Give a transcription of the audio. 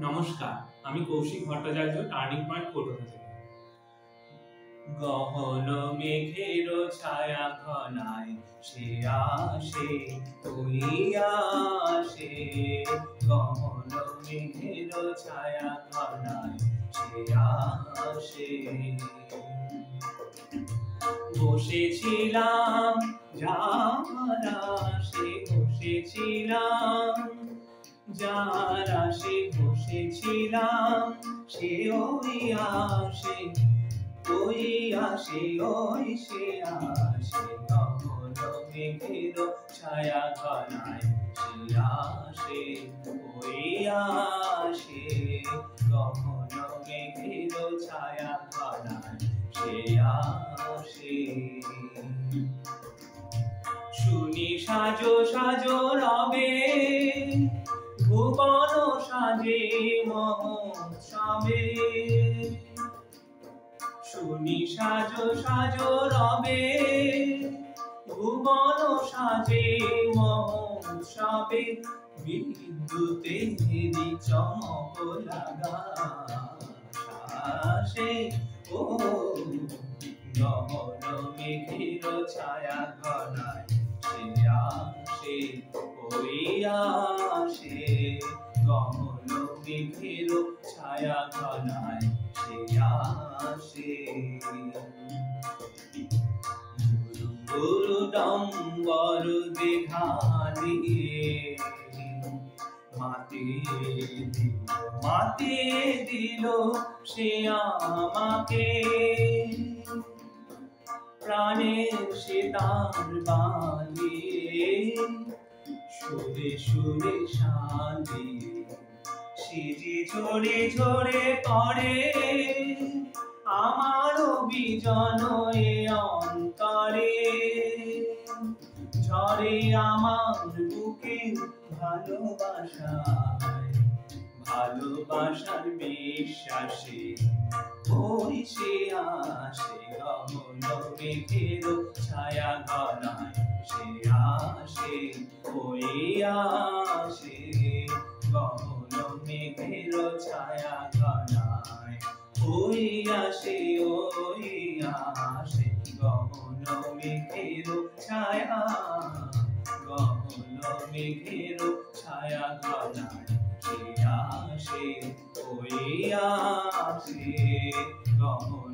নমস্কার, আমি Kaushik Bhattacharya, turning point Kolkata থেকে। গহন মেঘের ছায়া ঘনায় সে আসে, তুই আসে। গহন মেঘের ছায়া ঘনায় সে আসে। বসেছিলাম যার আসে, বসেছিলাম যার আসে, বসেছিলাম সে ওই আসে, ওই আসে, ওই সে আসে। গহন মেঘের ছায়া ঘনায় সে আসে, ওই আসে। গহন মেঘের ছায়া ঘনায় সে আসে। শুনি সাজো সাজো রবে, ভুবন সাজে মহোৎসবে। শুনি সাজো সাজো রবে, ভুবন সাজে মহোৎসবে। বিদ্যুতের চমক লাগা আসে, ও গহন মেঘের ছায়া ঘনায় সে আসে, ওই আসে। গহন মেঘের ছায়া ঘনায় সে আসে। গুরু ডম্বর দেখা দিয়ে মাতিয়ে দিল সে আমাকে। প্রাণের সে তার বাঁধিয়ে সুরে সুরে সাজিয়ে সে যে ঝরে ঝরে পড়ে আমার বিজন এ অন্তরে। ঝরে আমার বুকে ভালোবাসায়, ভালোবাসার বিশ্বাসে ওই সে আসে। গহন মেঘের ছায়া ঘনায় সে আসে, ওই আসে। গহন মেঘের ছায়া ঘনায় ওই আসে, ওই আসে। গহন মেঘের ছায়া, গহন মেঘের ছায়া ঘনায় সে আসে, ওই আসে। গহন